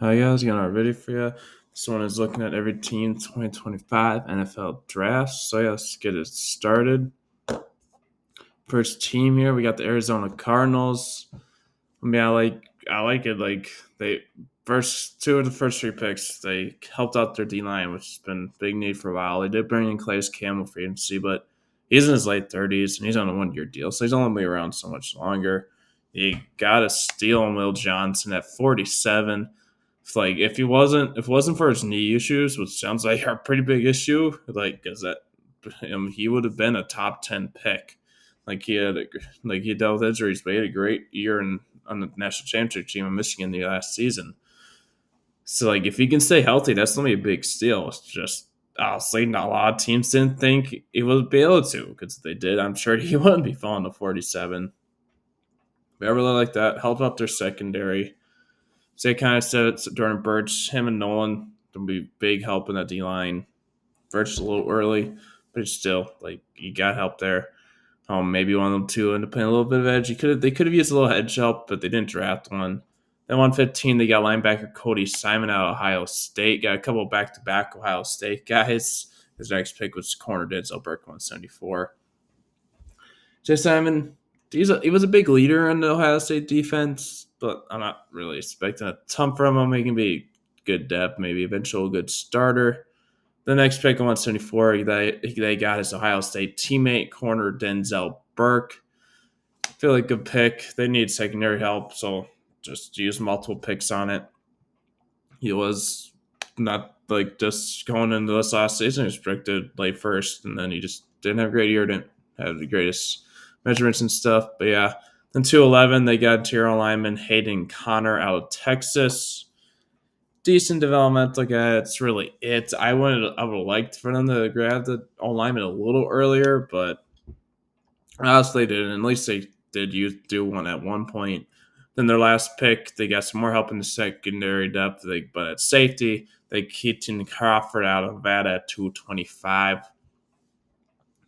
Hi guys, got our video for you. This one is looking at every team 2025 NFL draft. So yeah, let's get it started. First team here, we got the Arizona Cardinals. I mean, I like it. Like they first two of the first three picks, they helped out their D line, which has been a big need for a while. They did bring in Calais Campbell for agency, but he's in his late 30s and he's on a 1 year deal, so he's only gonna be around so much longer. You got to steal on Will Johnson at 47. Like if it wasn't for his knee issues, which sounds like a pretty big issue, like because that he would have been a top 10 pick. Like he dealt with injuries, but he had a great year on the national championship team in Michigan the last season. So like if he can stay healthy, that's gonna be a big steal. It's just honestly, not a lot of teams didn't think he would be able to, because if they did, I'm sure he wouldn't be falling to 47. But I really like that. Helped out their secondary. So they kind of said it's during Birch, him and Nolan will be big help in that D line. Birch is a little early, but it's still like you got help there. Maybe one of them two end up playing a little bit of edge. They could have used a little edge help, but they didn't draft one. Then 115, they got linebacker Cody Simon out of Ohio State. Got a couple back to back Ohio State guys. His next pick was corner Denzel Burke 174. Jay Simon, he was a big leader in the Ohio State defense, but I'm not really expecting a ton from him. He can be good depth, maybe eventual good starter. The next pick on 174, they got his Ohio State teammate, corner Denzel Burke. I feel like a good pick. They need secondary help, so just use multiple picks on it. He was not like just going into this last season, he was predicted late first, and then he just didn't have a great year, didn't have the greatest measurements and stuff. But yeah, then 211, they got interior lineman Hayden Connor out of Texas. Decent developmental guy. That's really it. I would have liked for them to grab the lineman a little earlier, but honestly, they didn't. At least they did do one at one point. Then their last pick, they got some more help in the secondary depth. But at safety, they Keaton Crawford out of Nevada at 225.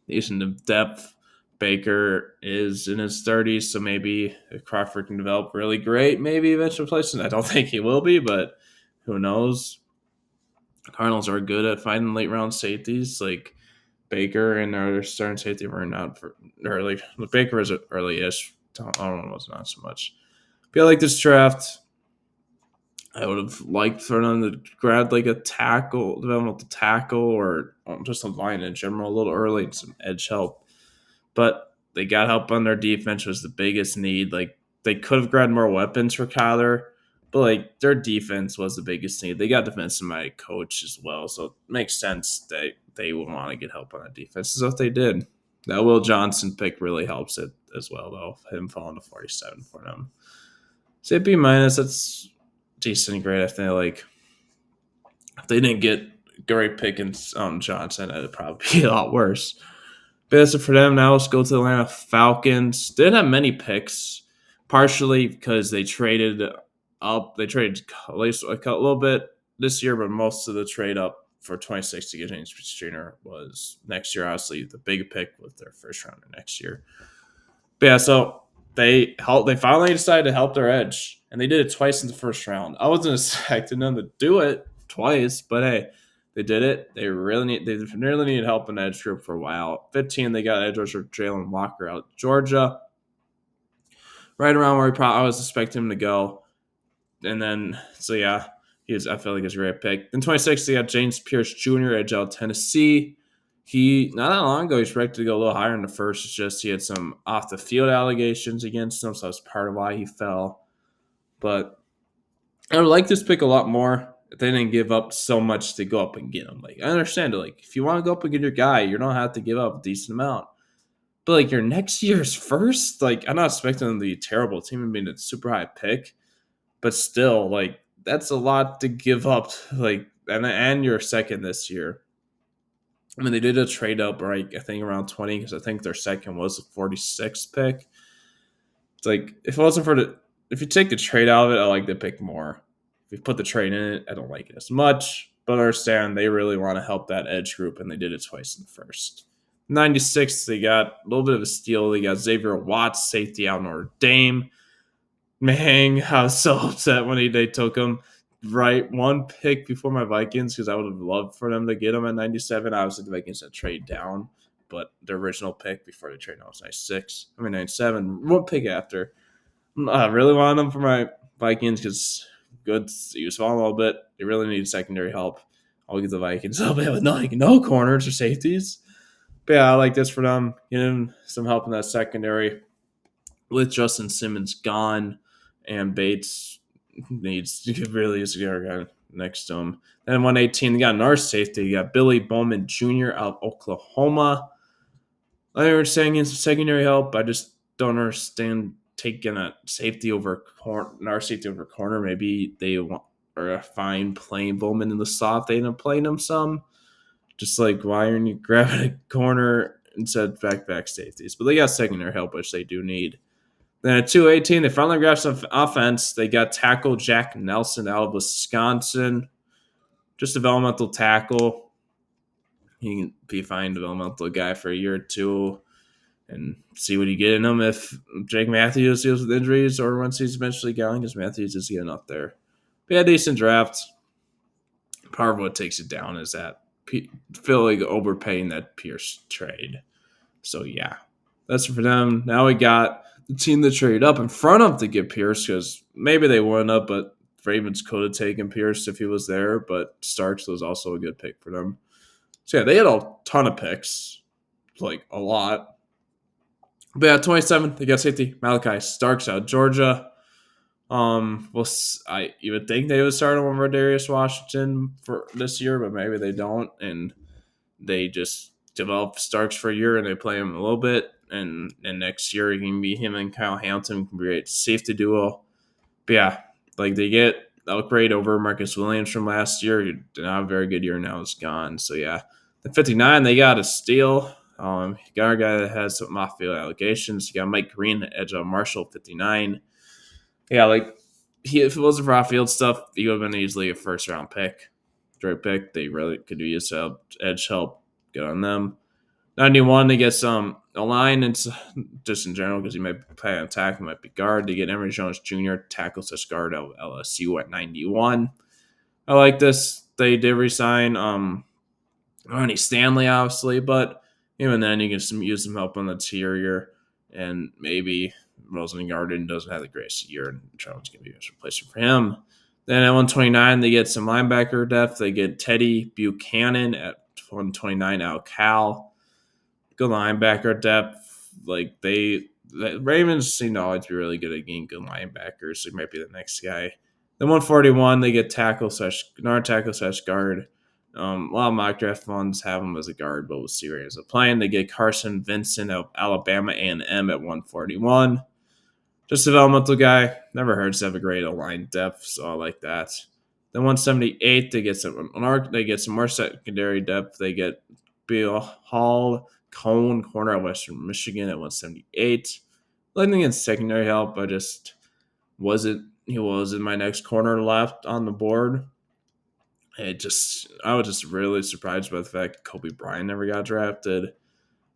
Decent depth. Baker is in his 30s, so maybe if Crawford can develop really great, maybe eventually replacement. I don't think he will be, but who knows? Cardinals are good at finding late round safeties. Like Baker and their starting safety were not for early. Baker was early-ish. Arnold was not so much. But I like this draft. I would have liked for them to grab like a tackle, developmental tackle, or just a line in general a little early and some edge help. But they got help on their defense was the biggest need. Like they could have grabbed more weapons for Kyler, but like their defense was the biggest need. They got defensive minded coach as well, so it makes sense that they would want to get help on that defense. So what they did. That Will Johnson pick really helps it as well, though. Him falling to 47 for them. So B minus, that's decent grade. I think like if they didn't get Gary Pickens on Johnson, it'd probably be a lot worse. But that's it for them. Now let's go to the Atlanta Falcons. They didn't have many picks, partially because they traded up. They traded at least a little bit this year, but most of the trade up for 26 to get James Jr. was next year. Obviously, the big pick with their first rounder next year. But yeah, so they finally decided to help their edge, and they did it twice in the first round. I wasn't expecting them to do it twice, but hey, they did it. They really needed help in the edge group for a while. 15, they got edge rusher Jalen Walker out of Georgia, right around where I was expecting him to go. And then so yeah, I feel like he's a great pick. Then 26, they got James Pierce Jr. edge out of Tennessee. He not that long ago, he's predicted to go a little higher in the first. It's just he had some off the field allegations against him, so that's part of why he fell. But I would like this pick a lot more if they didn't give up so much to go up and get him. Like I understand it. Like if you want to go up and get your guy, you don't have to give up a decent amount. But like your next year's first, like I'm not expecting them to be terrible team and being a super high pick, but still, like that's a lot to give up. Like and your second this year. I mean, they did a trade up, right? I think around 20, because I think their second was a 46th pick. It's like if it wasn't for if you take the trade out of it, I like the pick more. If you put the trade in it, I don't like it as much. But I understand they really want to help that edge group, and they did it twice in the first. 96, they got a little bit of a steal. They got Xavier Watts, safety out Notre Dame. Man, I was so upset when they took him. right one pick before my Vikings because I would have loved for them to get them at 97. Obviously, the Vikings had trade down, but the original pick before the trade down was 96. I mean, 97. One pick after. I really wanted them for my Vikings because good. He was falling a little bit. They really need secondary help. I'll get the Vikings. Oh, man, with no corners or safeties. But yeah, I like this for them. Getting some help in that secondary with Justin Simmons gone and Bates needs really is a guy next to him. Then 118, they got another safety. You got Billy Bowman Jr. out of Oklahoma. I understand it's secondary help. I just don't understand taking a safety over corner, safety over corner. Maybe they want or fine playing Bowman in the slot. They end up playing him some. Just like why aren't you grabbing a corner instead of back safeties? But they got secondary help, which they do need. Then at 218, they finally grabbed some offense. They got tackle Jack Nelson out of Wisconsin. Just developmental tackle. He can be fine developmental guy for a year or two and see what you get in him if Jake Matthews deals with injuries or once he's eventually going, because Matthews is getting up there. But yeah, decent draft. Part of what takes it down is that Philly overpaying that Pierce trade. So yeah, that's for them. Now we got the team that traded up in front of to get Pierce because maybe they wouldn't have, but Ravens could have taken Pierce if he was there. But Starks was also a good pick for them. So yeah, they had a ton of picks, like a lot. But yeah, 27, they got safety Malachi Starks out of Georgia. You would think they would start on Rodarius Washington for this year, but maybe they don't, and they just develop Starks for a year and they play him a little bit, and next year it can be him and Kyle Hamilton can create safety duo. But yeah, like they get upgrade over Marcus Williams from last year. He did not have a very good year, now it's gone. So yeah, the 59 they got a steal. You got a guy that has some off-field allegations. You got Mike Green, edge on Marshall, 59. Yeah, like if it wasn't for off-field stuff, he would have been easily a first-round pick. Great pick. They really could use edge help. Good on them. 91, they get some a line, and just in general, because he might play an attack, he might be guard. They get Emory Jones Jr., tackle slash guard of LSU at 91. I like this. They did resign Ronnie Stanley, obviously, but even then, you can use some help on the interior, and maybe Rosengarten doesn't have the greatest year, and Jones can be a replacement for him. Then at 129, they get some linebacker depth. They get Teddy Buchanan at 129 out of Cal. Good linebacker depth. Like the Ravens seem to always be really good at getting good linebackers, so he might be the next guy. Then 141, they get tackle slash guard. A lot of mock draft funds have him as a guard, but we'll see where he ends up playing. They get Carson Vincent of Alabama A&M at 141. Just a developmental guy. Never hurts to have a great line depth, so I like that. Then 178, they get some more secondary depth. They get Bill Hall, Cone, corner at Western Michigan at 178. Lending in secondary help, I just wasn't. He was in my next corner left on the board. I was just really surprised by the fact Kobe Bryant never got drafted.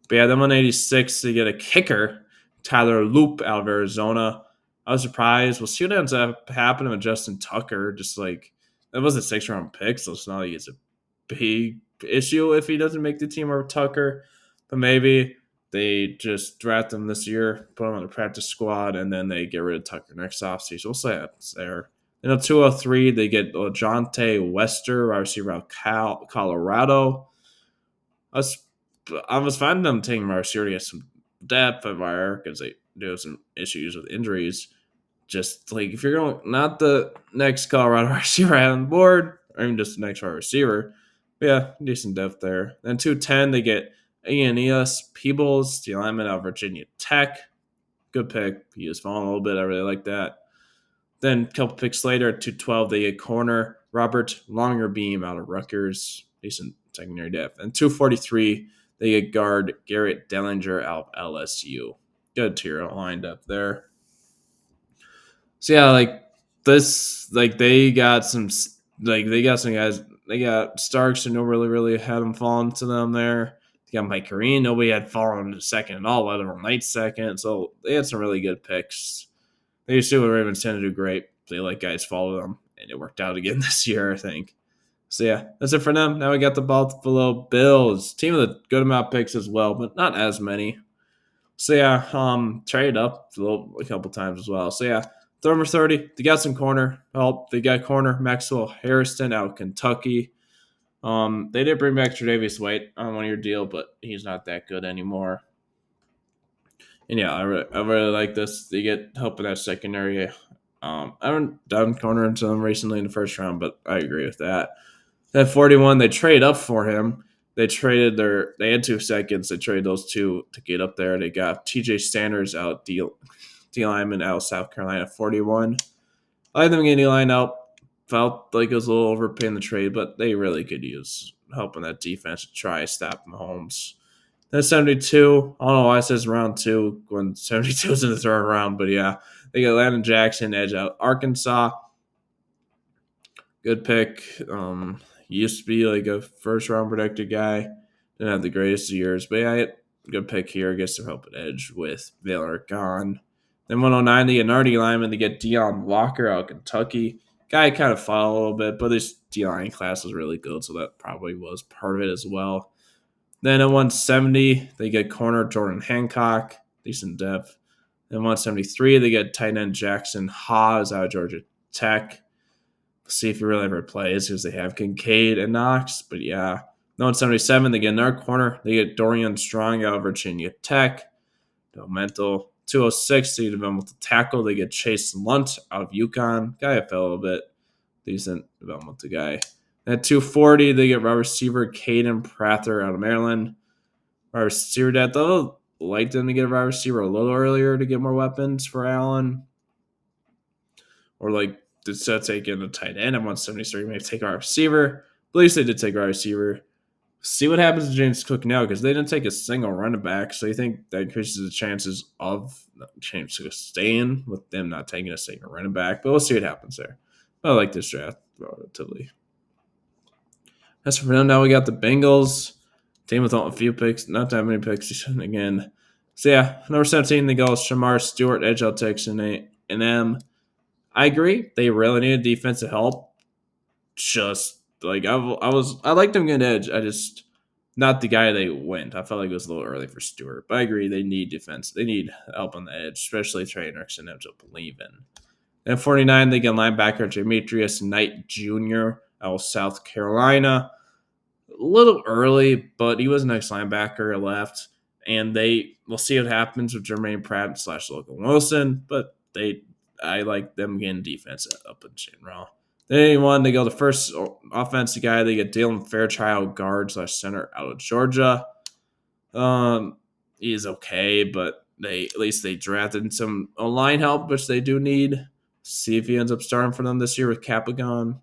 But yeah, then 186, they get a kicker, Tyler Loop out of Arizona. I was surprised. We'll see what ends up happening with Justin Tucker. Just like, that was a 6-round pick, so it's not like it's a big issue if he doesn't make the team over Tucker. But maybe they just draft him this year, put him on the practice squad, and then they get rid of Tucker next offseason. We'll see what happens there. Then at 203, they get LeJohntay Wester, wide receiver out of Colorado. I was finding them taking Marcier to get some depth at wire because they do have some issues with injuries. Just like if you're going not the next Colorado receiver on the board, or even just the next wide receiver, yeah, decent depth there. Then 210, they get Aeneas Peebles, the alignment out of Virginia Tech. Good pick. He is falling a little bit. I really like that. Then a couple picks later, at 212, they get corner Robert Longerbeam out of Rutgers. Decent secondary depth. And 243, they get guard Garrett Dellinger out of LSU. Good tier lined up there. So yeah, like this, like they got some guys. They got Starks who nobody really had them falling to them there. They got Mike Green. Nobody had fallen to second at all, let alone late second. So they had some really good picks. They used to what Ravens tend to do great. They let guys follow them. and it worked out again this year, I think. So yeah, that's it for them. Now we got the Buffalo Bills, team with a good amount of picks as well, but not as many. So yeah, traded up a couple times as well. So yeah, number 30, they got some corner help. They got corner Maxwell Harrison out of Kentucky. They did bring back Tre'Davious White on 1 year deal, but he's not that good anymore. And yeah, I really like this. They get help in that secondary. I haven't done corner into them recently in the first round, but I agree with that. At 41, they trade up for him. They had 2 seconds. They traded those two to get up there. They got TJ Sanders out, D lineman out of South Carolina at 41. I like them getting line out. Felt like it was a little overpaying the trade, but they really could use help in that defense to try to stop Mahomes. Then 72. I don't know why it says round 2 when 72 is in the third round, but yeah. They got Landon Jackson, edge out Arkansas. Good pick. Used to be like a first round predicted guy. Didn't have the greatest of years, but yeah, good pick here. Gets some help at edge with Baylor gone. Then 109, they get Nardi lineman. They get Deion Walker out of Kentucky. Guy kind of fell a little bit, but this D-line class was really good, so that probably was part of it as well. Then at 170, they get corner Jordan Hancock, decent depth. Then 173, they get tight end Jackson Haas out of Georgia Tech. See if he really ever plays because they have Kincaid and Knox. But yeah, 177, they get another corner. They get Dorian Strong out of Virginia Tech. Developmental. 206, they get developmental tackle. They get Chase Lunt out of UConn. Guy fell a little bit. Decent developmental guy. At 240, they get wide receiver Caden Prather out of Maryland. Wide receiver that though, like them to get a wide receiver a little earlier to get more weapons for Allen. Or like instead of taking a tight end at 173, maybe take our receiver. At least they did take our receiver. See what happens to James Cook now because they didn't take a single running back. So you think that increases the chances of James Cook staying with them not taking a single running back. But we'll see what happens there. I like this draft relatively. As for now, we got the Bengals. Team with a few picks, not that many picks again. So yeah, number 17, they go Shamar Stewart, edge out Texas A&M. I agree. They really needed defensive help. Just like I liked them getting edge. I just not the guy they went. I felt like it was a little early for Stewart. But I agree. They need defense. They need help on the edge, especially Trey Nixon to believe in. And 49, they get linebacker Demetrius Knight Jr. out of South Carolina. A little early, but he was a nice linebacker left. And we'll see what happens with Jermaine Pratt / Logan Wilson. But I like them getting defense up in general. Then 81, they go the first offensive guy. They get Dalen Fairchild, guard / center out of Georgia. He's okay, but at least they drafted some line help, which they do need. See if he ends up starting for them this year with Capagon.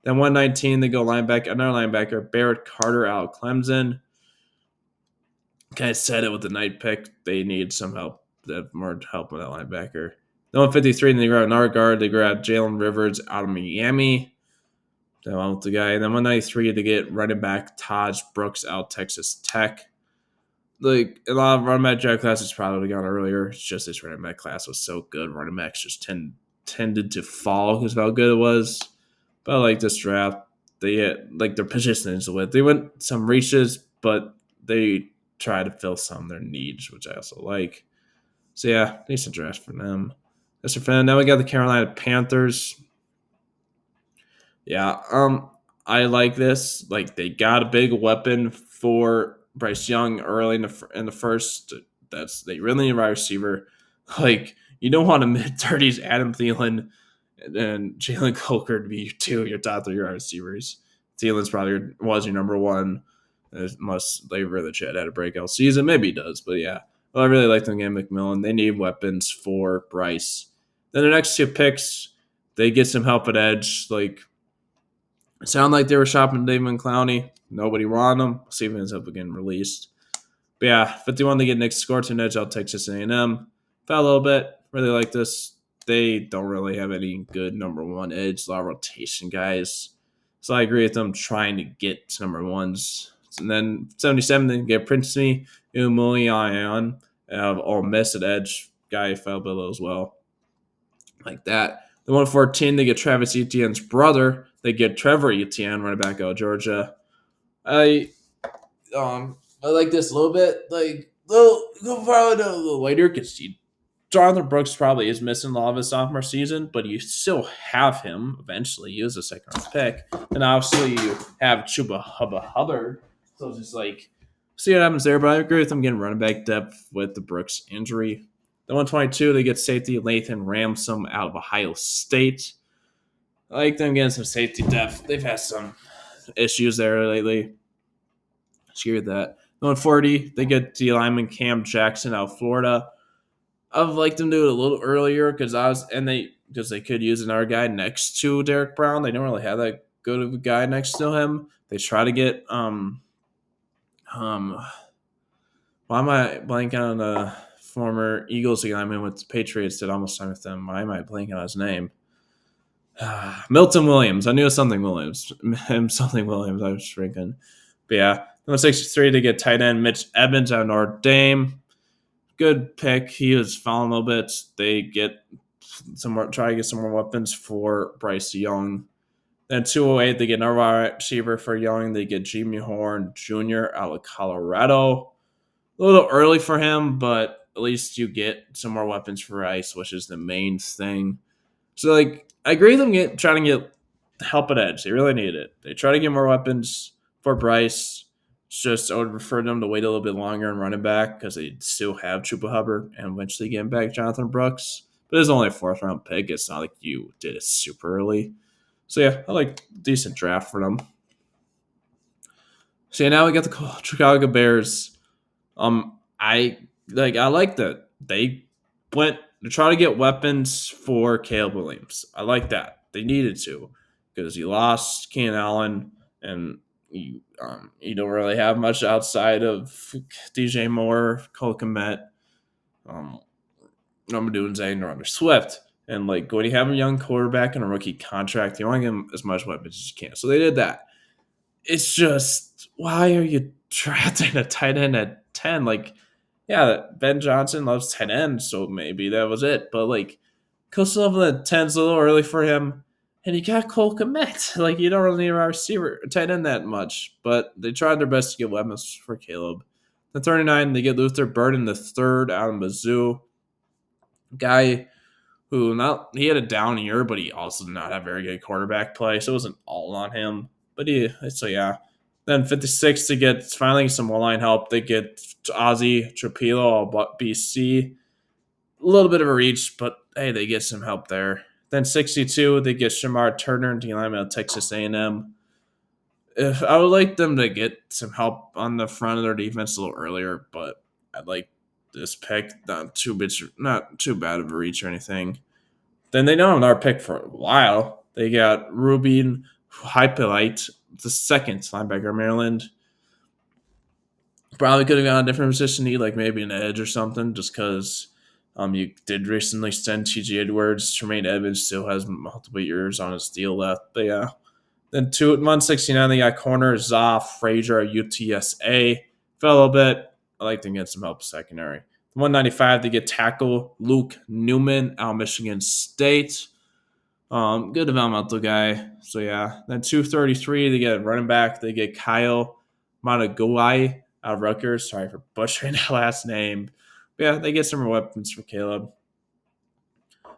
Then 119, they go another linebacker, Barrett Carter out of Clemson. Kind of said it with the night pick. They need some help. They have more help with that linebacker. Then 153, they grab another guard. They grab Jalen Rivers out of Miami. They went with the guy. And then 193, they get running back Taj Brooks out of Texas Tech. Like a lot of running back draft classes probably gone earlier. It's just this running back class was so good. Running backs just tended to fall because of how good it was. But I like this draft. They like their positions with. They went some reaches, but they try to fill some of their needs, which I also like. So yeah, decent draft for them. That's for them. Now we got the Carolina Panthers. Yeah, I like this. Like they got a big weapon for Bryce Young early in the first. They really need a wide receiver. Like you don't want a mid-30s Adam Thielen and Jalen Coker to be your top 3 wide receivers. Thielen's probably was your number 1, unless they really had a breakout season. Maybe he does, but yeah. Well, I really like them getting McMillan. They need weapons for Bryce. Then the next 2 picks, they get some help at edge. Like, it sounded like they were shopping David Clowney. Nobody wanted him. See if he ends up getting released. But yeah, 51, they get Nick Scorton, edge out Texas A&M. Fell a little bit. Really like this. They don't really have any good number 1 edge. A lot of rotation guys. So I agree with them trying to get number 1s. And then 77, they get Princey Umulian of Ole Miss at edge. Guy fell below as well. Like that. The 114, they get Travis Etienne's brother. They get Trevor Etienne, running back out of Georgia. I I like this a little bit. Like, go probably a little later because Jonathan Brooks probably is missing a lot of his sophomore season, but you still have him eventually. He was a second round pick. And obviously, you have Chuba Hubbard. So it's just like, see what happens there. But I agree with them getting running back depth with the Brooks injury. The 122, they get safety Lathan Ransom out of Ohio State. I like them getting some safety depth. They've had some issues there lately. Cheer that. The 140, they get D lineman Cam Jackson out of Florida. I've liked them do it a little earlier because they could use another guy next to Derek Brown. They don't really have that good of a guy next to him. They try to get why am I blanking on the former Eagles guy I'm in with the Patriots that almost signed with them? Why am I blanking on his name? Milton Williams. I knew it was something Williams. Something Williams. I was drinking. But yeah, 163 to get tight end Mitch Evans out of Notre Dame. Good pick. He was falling a little bit. They get try to get some more weapons for Bryce Young. Then 208, they get another wide receiver for Young. They get Jimmy Horn Jr. out of Colorado. A little early for him, but at least you get some more weapons for Rice, which is the main thing. So, like, I agree with them trying to get help at edge. They really need it. They try to get more weapons for Bryce. It's just I would prefer them to wait a little bit longer and run it back because they still have Chuba Hubbard and eventually get back Jonathan Brooks. But it's only a fourth round pick. It's not like you did it super early. So yeah, I like decent draft for them. So yeah, now we got the Chicago Bears. I like that they went to try to get weapons for Caleb Williams. I like that. They needed to because you lost Keenan Allen and you don't really have much outside of DJ Moore, Cole Kmet, Amadou Zane, or Swift. And like when you have a young quarterback and a rookie contract, you want to give him as much weapons as you can. So they did that. It's just why are you drafting a tight end at 10? Like, yeah, Ben Johnson loves tight ends, so maybe that was it. But like, Coach Sullivan at 10's a little early for him, and you got Cole Kmet. Like, you don't really need a receiver, tight end that much. But they tried their best to get weapons for Caleb. The 39, they get Luther Burden the third out of Mizzou. Guy who he had a down year, but he also did not have very good quarterback play, so it wasn't all on him. But so yeah. Then 56 to get finally some line help. They get Ozzy Trapilo, BC. A little bit of a reach, but hey, they get some help there. Then 62, they get Shamar Turner and lineman of Texas A&M. If I would like them to get some help on the front of their defense a little earlier, but I'd like this pick not too bad of a reach or anything. Then they don't have another pick for a while. They got Rubin Hypolite, the second linebacker, Maryland. Probably could have gone a different position, like maybe an edge or something, just because you did recently send T.J. Edwards. Tremaine Evans still has multiple years on his deal left. But yeah. Then 169, they got corner Zoff Frazier at UTSA. Fell a little bit. I like to get some help secondary. 195, they get tackle Luke Newman out of Michigan State. Good developmental guy. So yeah. Then 233, they get running back. They get Kyle Managuai out of Rutgers. Sorry for butchering that last name. But yeah, they get some more weapons for Caleb.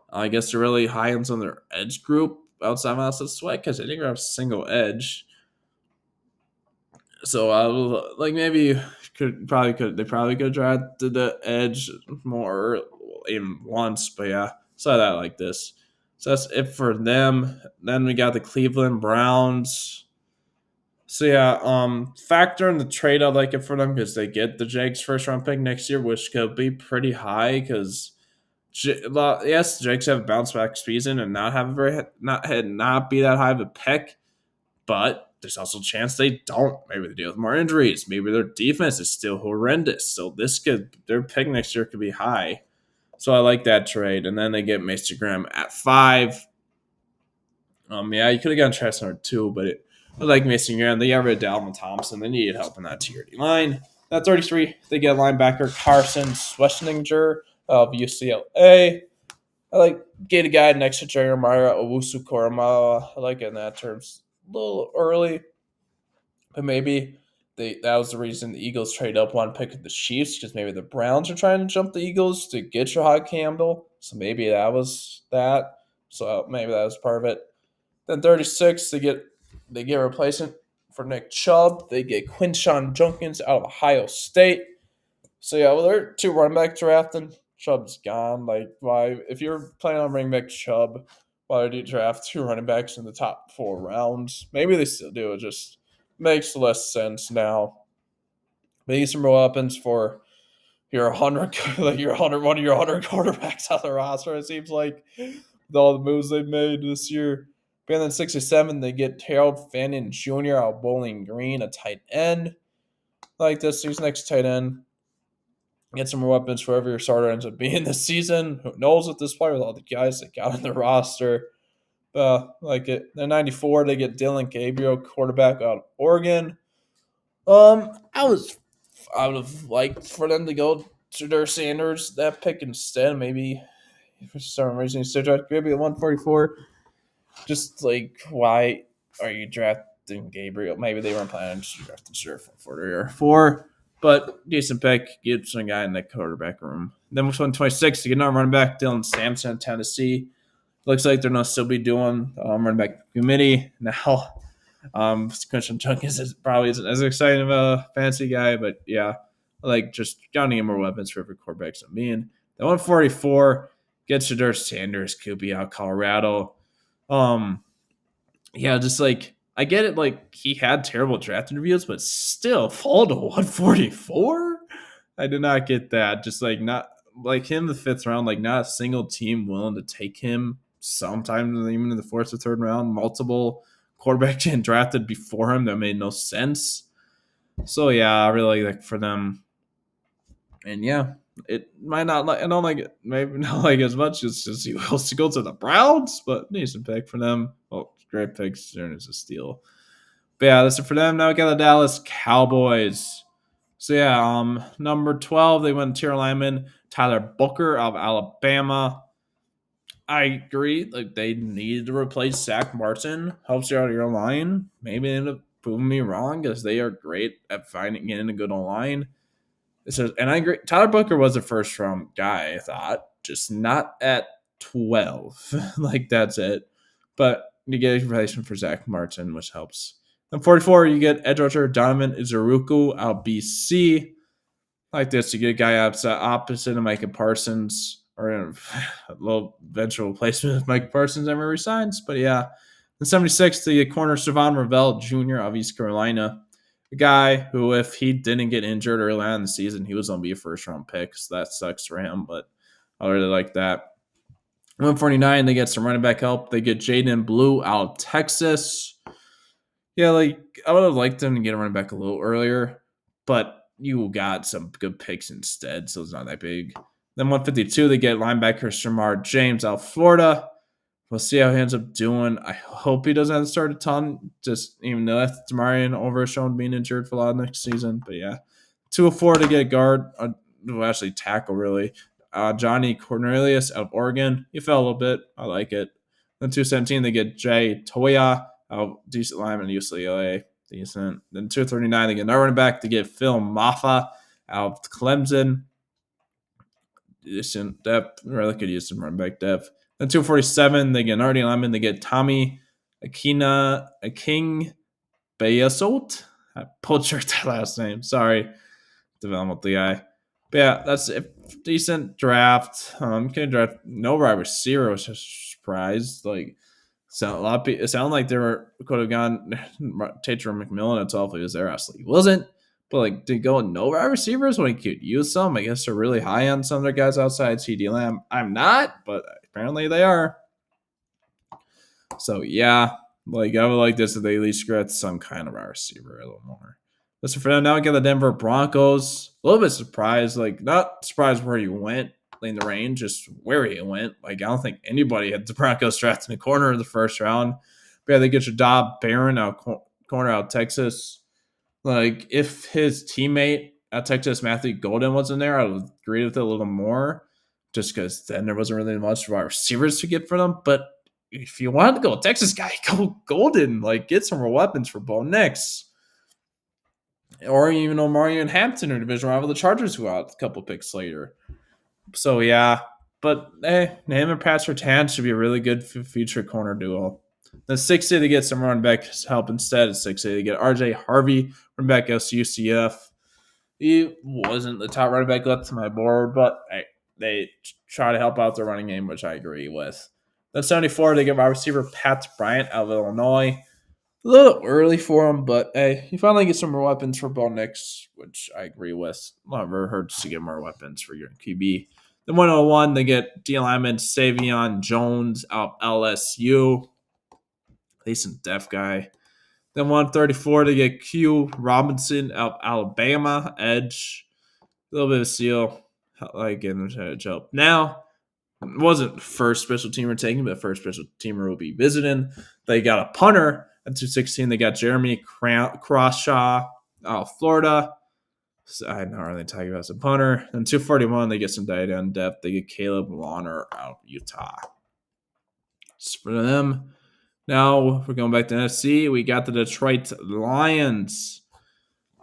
I guess they're really high on some of their edge group outside Miles Sweat because they didn't have a single edge. So I was like, maybe they probably could have drafted the edge more even once, but yeah, saw that like this. So that's it for them. Then we got the Cleveland Browns. So yeah, factor in the trade. I like it for them because they get the Jags first round pick next year, which could be pretty high because yes, the Jags have a bounce back season and not have a not be that high of a pick, but there's also a chance they don't. Maybe they deal with more injuries. Maybe their defense is still horrendous. So their pick next year could be high. So I like that trade. And then they get Mason Graham at 5. Yeah, you could have gotten Chestnut too, but I like Mason Graham. They got rid of Dalvin Thompson. They needed help in that tier D line. At 33, they get linebacker Carson Schwarzenegger of UCLA. I like get a guy next to Jeremiah Owusu Koroma. I like it in that terms. A little early, but maybe that was the reason the Eagles trade up one pick of the Chiefs because maybe the Browns are trying to jump the Eagles to get Jahad Campbell. So maybe that was that. So maybe that was part of it. Then 36, they get a replacement for Nick Chubb. They get Quinshawn Junkins out of Ohio State. So yeah, well, they're two running back drafting. Chubb's gone. Like, why? If you're planning on bringing back Chubb, why would you draft two running backs in the top 4 rounds? Maybe they still do. It just makes less sense now. Maybe some more weapons for your 100, like your 100, one of your 100 quarterbacks on the roster. It seems like with all the moves they've made this year. But then 67, they get Harold Fannin Jr. out of Bowling Green, a tight end. Like this, he's next tight end. Get some more weapons for whoever your starter ends up being this season. Who knows at this point with all the guys that got on the roster. Like it. Then 94, they get Dylan Gabriel, quarterback out of Oregon. I would have liked for them to go to their Sanders that pick instead. Maybe for some reason you still draft Gabriel at 144. Just like why are you drafting Gabriel? Maybe they weren't planning to draft the Sheriff for 4. But decent pick, get some guy in the quarterback room. Then with 126, you get another running back, Dylan Sampson, Tennessee. Looks like they're going to still be doing running back committee now. Christian Jenkins isn't as exciting of a fancy guy, but yeah, like just counting more weapons for every quarterbacks I'm being. The 144 gets Shedeur Sanders, QB out Colorado. Yeah, just like I get it, like he had terrible draft interviews, but still fall to 144. I did not get that. Just like not like him the 5th round, like not a single team willing to take him. Sometimes even in the 4th or 3rd round, multiple quarterbacks getting drafted before him that made no sense. So yeah, I really like for them. And yeah, it might not like I don't like it, maybe not like as much as he wants to go to the Browns, but decent pick for them. Well, great pick. Stern is a steal. But yeah, that's it for them. Now we got the Dallas Cowboys. So yeah, number 12, they went tier lineman Tyler Booker of Alabama. I agree. Like they needed to replace Zach Martin. Helps you out of your line. Maybe they end up proving me wrong because they are great at finding getting a good line. And I agree. Tyler Booker was a 1st round guy, I thought, just not at 12. Like that's it. But you get a replacement for Zach Martin, which helps. Then 44, you get edge rusher Donovan Izuruku out BC. Like this, you get a guy opposite of Micah Parsons, or a little eventual replacement if Micah Parsons ever resigns. But yeah. Then 76, you get corner Savon Ravel Jr. of East Carolina. A guy who, if he didn't get injured early on in the season, he was going to be a 1st round pick. So that sucks for him, but I really like that. 149, they get some running back help. They get Jaden Blue out of Texas. Yeah, like I would have liked them to get a running back a little earlier, but you got some good picks instead, so it's not that big. Then 152, they get linebacker Shamar James out of Florida. We'll see how he ends up doing. I hope he doesn't have to start a ton, just even though that's Demarion Overshown being injured for a lot next season. But yeah, 204 to get guard, actually tackle really. Johnny Cornelius out of Oregon. He fell a little bit. I like it. Then 217, they get Jay Toya, decent lineman at UCLA. Decent. Then 239, they get another running back to get Phil Maffa out of Clemson. Decent depth. Really could use some running back depth. Then 247, they get an RD lineman. They get Tommy King Bayasult. I butchered that last name. Sorry. Developmental guy. But yeah, that's a decent draft. Can draft no wide receiver, which is surprised. Like, so a lot of people, it sounded like could have gone Tater McMillan itself. He was there. Actually, he wasn't. But like, to go no wide receivers when he could use some, I guess they're really high on some of their guys outside CD Lamb. I'm not, but apparently they are. So yeah, like I would like this if they at least get some kind of wide receiver a little more. Listen for them. Now we get the Denver Broncos. A little bit surprised, like not surprised where he went in the range, just where he went. Like I don't think anybody had the Broncos drafted in the corner of the 1st round. But yeah, they get your Dob Barron out corner out Texas. Like if his teammate at Texas, Matthew Golden, wasn't there, I would agree with it a little more. just because then there wasn't really much wide receivers to get for them. But if you wanted to go Texas guy, go Golden. Like, get some more weapons for Bo Nix. Or even Omari and Hampton or division rival, the Chargers, who out a couple picks later. So, yeah. But, him and Pat Surtain should be a really good future corner duo. The 60 to get some running back help instead. At 60 to get RJ Harvey, running back UCF. He wasn't the top running back left to my board, but they try to help out the running game, which I agree with. Then 74, they get wide receiver Pat Bryant out of Illinois. A little early for him, but hey, he finally gets some more weapons for Bo Nix, which I agree with. Never hurts to get more weapons for your QB. Then 101, they get D lineman Savion Jones out of LSU. Decent deaf guy. Then 134 to get Q Robinson out of Alabama, edge. A little bit of seal, like in the joke. Now, it wasn't the first special teamer taken, but the first special teamer will be visiting. They got a punter at 216. They got Jeremy Croshaw out of Florida. So I'm not really talking about some punter. And 241, they get some tight end depth. They get Caleb Warner out of Utah. Just for them. Now we're going back to NFC. We got the Detroit Lions.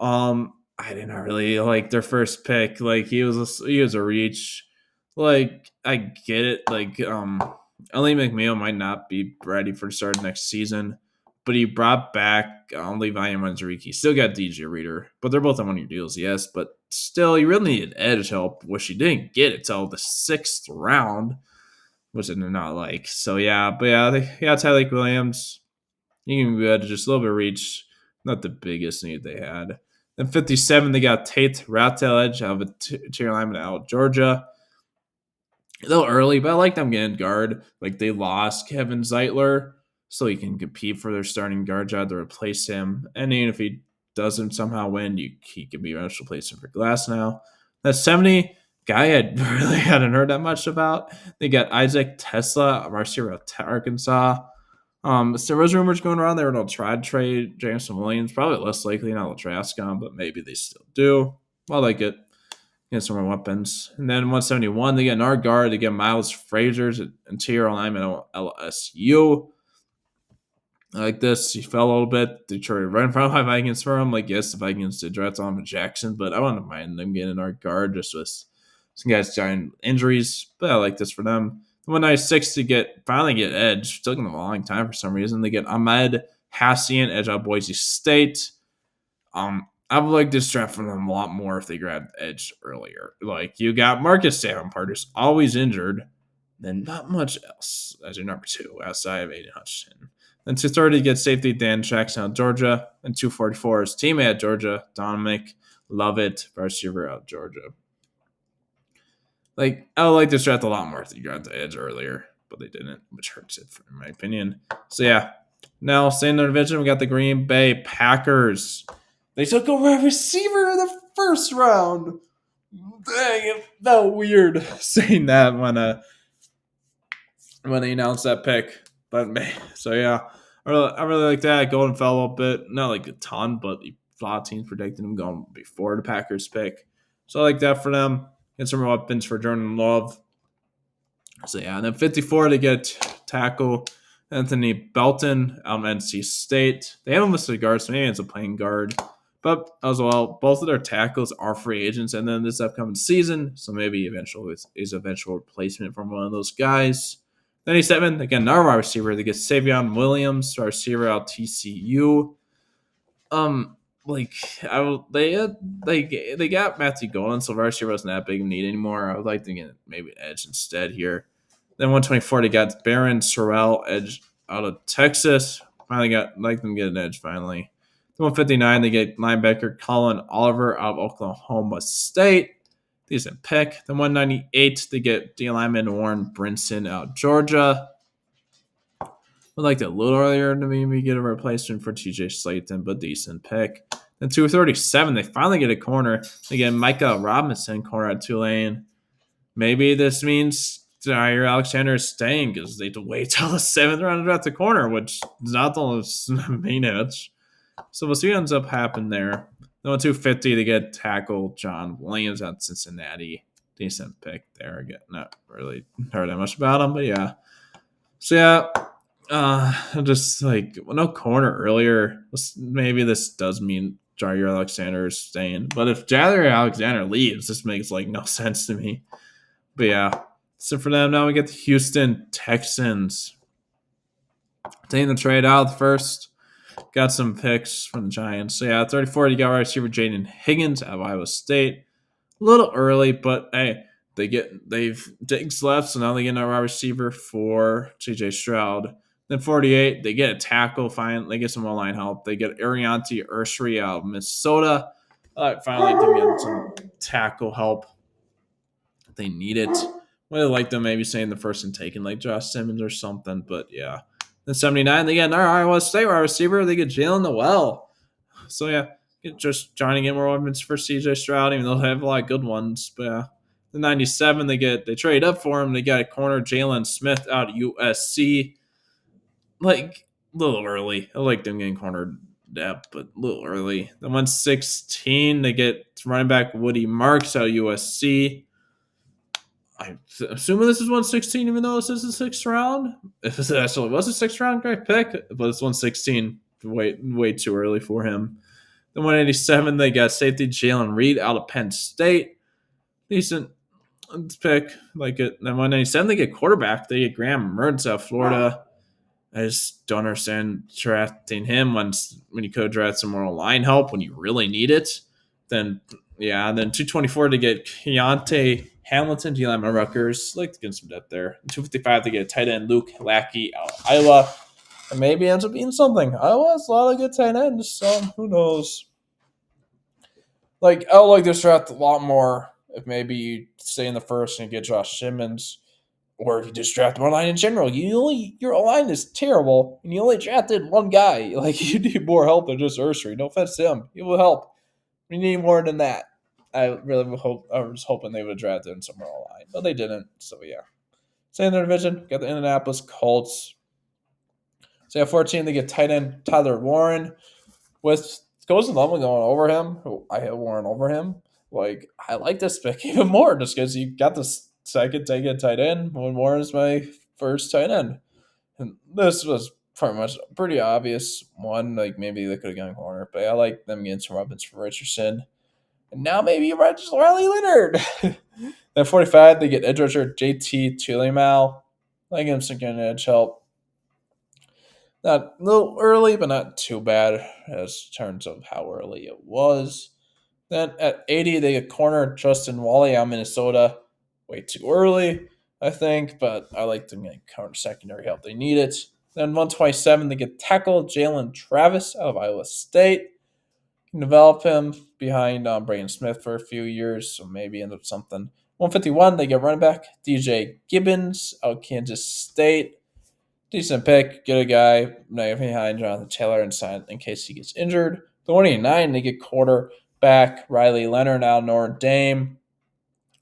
I did not really like their first pick. Like he was a reach. Like I get it. Like Ellie McNeil might not be ready for the start next season, but he brought back Levi Manzarek. He still got DJ Reader, but they're both on 1 year deals, yes. But still, you really needed edge help, which he didn't get until the 6th round, which I did not like. So yeah, but yeah, they got Tyreek Williams. He can be good, just a little bit of reach. Not the biggest need they had. Then 57, they got Tate Ratledge out of a tier lineman out of Georgia. A little early, but I like them getting guard. Like they lost Kevin Zeitler, so he can compete for their starting guard job to replace him. And even if he doesn't somehow win, he can be eventually replaced for Glass now. That 70 guy I really hadn't heard that much about. They got Isaac Tesla, receiver of Arkansas. So there was rumors going around they were going to try to trade Jameson Williams. Probably less likely not to draft him, but maybe they still do. I like it. Get some more weapons. And then 171, they get an art guard. They get Miles Frazier's interior alignment on LSU. I like this. He fell a little bit. Detroit right in front of my Vikings for him. Like, yes, the Vikings did draft Donovan Jackson, but I wouldn't mind them getting an art guard just with some guys giant injuries. But I like this for them. 196 to finally get edge. It took them a long time for some reason. They get Ahmed Hassian, edge out of Boise State. I would like this draft from them a lot more if they grabbed edge earlier. Like you got Marcus Davenport, who's always injured, then not much else as your number 2 outside of Aiden Hutchinson. Then 230 gets safety Dan Jackson out of Georgia, and 244 is teammate at Georgia, Dominic Lovett, receiver out of Georgia. Like, I would like this draft a lot more if they grabbed the edge earlier, but they didn't, which hurts it, in my opinion. So, yeah. Now, staying in the division, we got the Green Bay Packers. They took over a receiver in the first round. Dang, it felt weird saying that when they announced that pick. But, so, yeah. I really like that. Golden fell a little bit. Not like a ton, but a lot of teams predicted him going before the Packers pick. So, I like that for them. Get some weapons for Jordan Love. So, yeah. And then 54, they get tackle Anthony Belton out of NC State. They haven't listed guards, so maybe it's a playing guard. But as well, both of their tackles are free agents, and then this upcoming season, so maybe eventual replacement from one of those guys. 97, again, another wide receiver. They get Savion Williams, wide receiver out TCU. They got Matthew Golden, so wide receiver wasn't that big of a need anymore. I would like to get maybe an edge instead here. Then 124, they got Barron Sorrell, edge out of Texas. Finally like them get an edge finally. 159, they get linebacker Colin Oliver out of Oklahoma State. Decent pick. Then 198, they get D lineman Warren Brinson out of Georgia. Would like that a little earlier to maybe get a replacement for TJ Slayton, but decent pick. Then 237, they finally get a corner. They get Micah Robinson, corner at Tulane. Maybe this means Jair Alexander is staying because they had to wait till the 7th round to draft the corner, which is not the main edge. So we'll see what ends up happening there. Then 250, they get tackle John Williams out of Cincinnati. decent pick there. Again, not really heard that much about him, but yeah. So yeah, just like no corner earlier. Maybe this does mean Jair Alexander is staying, but if Jair Alexander leaves, this makes like no sense to me. But yeah, so for them now we get the Houston Texans taking the trade out first. Got some picks from the Giants. So yeah, 34, you got wide receiver Jaden Higgins out of Iowa State. A little early, but hey, they've Diggs left, so now they get a wide receiver for CJ Stroud. Then 48, they get a tackle. Fine, they get some line help. They get Arianti Ursary out of Minnesota. Finally, to get some tackle help. They need it. Would have liked them maybe saying the first and taking like Josh Simmons or something, but yeah. Then 79, they get another Iowa State wide receiver. They get Jalen Noel. So yeah, just trying to get more weapons for CJ Stroud, even though they have a lot of good ones. But yeah. The 97, they trade up for him. They got a corner, Jalen Smith out of USC. Like a little early. I like them getting corner depth, but a little early. The 116, they get running back Woody Marks out of USC. I'm assuming this is 116, even though this is the sixth round. If this actually was a sixth round, great pick, but it's 116. Way too early for him. Then 187, they got safety Jalen Reed out of Penn State. Decent pick. Like it. Then 197, they get quarterback. They get Graham Mertz out of Florida. I just don't understand drafting him when you could draft some more line help when you really need it. Then 224 to get Keontae Hamilton, D-line Rutgers. Like to get some depth there. 255 to get a tight end Luke Lackey out of Iowa. And maybe ends up being something. Iowa has a lot of good tight ends, so who knows? Like I would like this draft a lot more if maybe you stay in the first and get Josh Simmons, or if you just draft more line in general. Your line is terrible, and you only drafted one guy. Like you need more help than just Ursary. No offense to him, he will help. We need more than that. I was hoping they would have drafted him somewhere online, but they didn't. So yeah, stay in their division. Got the Indianapolis Colts. So at 14, they get tight end Tyler Warren. With Ghost and Lumley going over him, I had Warren over him. Like, I like this pick even more just because you got the second tight end when Warren's my first tight end. And this was pretty obvious one. Like, maybe they could have gone corner, but I like them getting some weapons for Richardson. And now maybe you might just Riley Leonard. Then 45, they get edge rusher JT Tuilemal. I like him some good edge help. Not a little early, but not too bad as terms of how early it was. Then at 80, they get corner Justin Wally out of Minnesota. Way too early, I think, but I like them getting counter secondary help. They need it. Then 127, they get tackle Jalen Travis out of Iowa State. Can develop him behind Braden Smith for a few years, so maybe end up something. 151, they get running back DJ Gibbons out of Kansas State. Decent pick. Get a guy behind Jonathan Taylor inside in case he gets injured. The 189, they get quarterback Riley Leonard out of Notre Dame.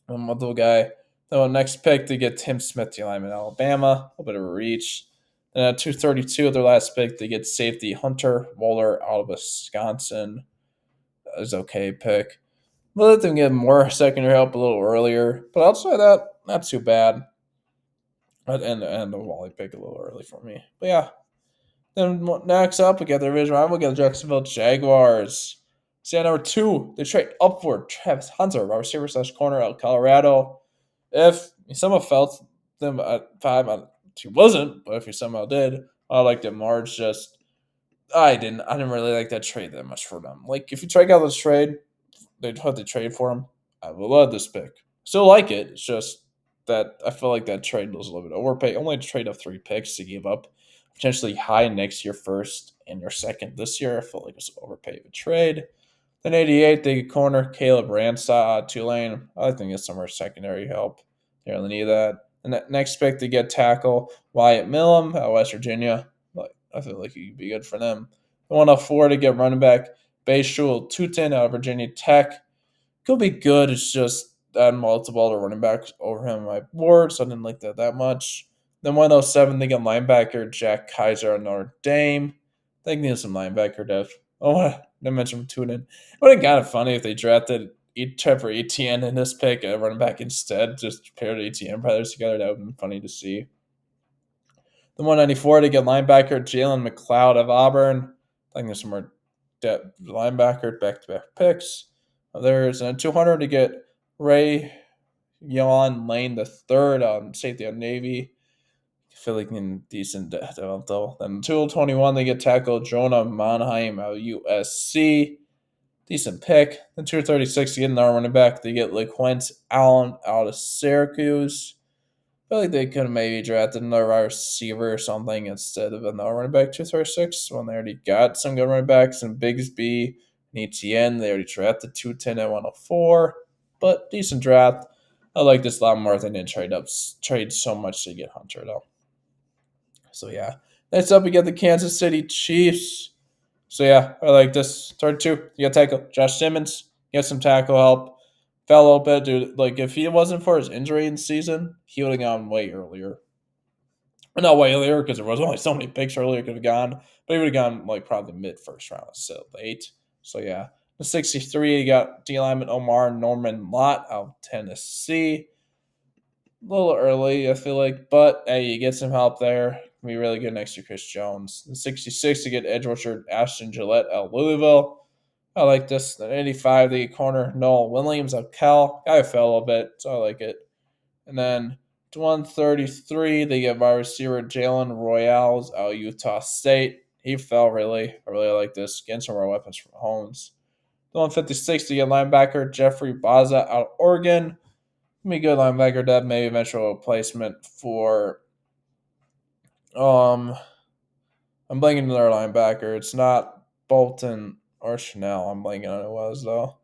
Another guy. The next pick, they get Tim Smith, the lineman Alabama. A little bit of a reach. Then at 232, their last pick, they get safety Hunter Wohler out of Wisconsin. That was okay pick. We'll let them get more secondary help a little earlier. But outside that, not too bad. And the Wally pick a little early for me. But yeah. Then next up, we got the division rival. We got the Jacksonville Jaguars. See, at number 2, they trade upward Travis Hunter, wide receiver / corner out of Colorado. If you somehow felt them at 5, he wasn't, but if you somehow did, I liked it more. It's just, I didn't really like that trade that much for them. Like, if you take out this trade, they'd have to trade for him. I would love this pick. Still like it. It's just that I feel like that trade was a little bit overpaid. Only to trade up 3 picks to give up potentially high next year first and your second this year. I feel like it's an overpaid of a trade. Then 88, they get corner Caleb Ransah, Tulane. I think it's somewhere secondary help. They really need that. And that next pick, they get tackle Wyatt Millum out of West Virginia. I feel like he could be good for them. The 104 to get running back Bayshul Tutin out of Virginia Tech. Could be good. It's just that multiple to running backs over him on my board, so I didn't like that much. Then 107, they get linebacker Jack Kaiser out of Notre Dame. They need some linebacker depth. Oh, I mentioned Tutin. It would have been kind of funny if they drafted Trevor Etienne in this pick, running back instead. Just paired Etienne brothers together. That would have been funny to see. The 194 to get linebacker Jalen McLeod of Auburn. I think there's some more depth linebacker back-to-back picks. There's a 200 to get Ray Yon Lane the third on safety on Navy. I feel like in decent depth though. Then 221 they get tackle Jonah Monheim of USC. Decent pick. Then 236 to get another running back. They get LaQuint Allen out of Syracuse. I feel like they could have maybe drafted another wide receiver or something instead of another running back 236 when they already got some good running backs and Bigsby and ETN. They already drafted 210 and 104, but decent draft. I like this a lot more than they trade so much to get Hunter though. So yeah, next up we got the Kansas City Chiefs. So yeah, I like this. Turn two, you got tackle Josh Simmons. Get some tackle help. Fell a little bit, dude. Like if he wasn't for his injury in the season, he would have gone way earlier. Not way earlier because there was only so many picks earlier could have gone, but he would have gone like probably mid first round, so late. So yeah, the 63, you got D lineman Omar Norman Lott out of Tennessee. A little early, I feel like, but hey, you get some help there. Can be really good next to Chris Jones. The 66 to get edge rusher Ashton Gillette out of Louisville. I like this. The 85 the corner Noel Williams of Cal. Guy fell a little bit, so I like it. And then to 133 they get wide receiver Jalen Royales out of Utah State. He fell really. I really like this. Getting some more weapons from Holmes. The 156 to get linebacker Jeffrey Baza out of Oregon. Be good linebacker depth, maybe eventual replacement for I'm blanking on their linebacker. It's not Bolton or Chanel. I'm blanking on who it was though.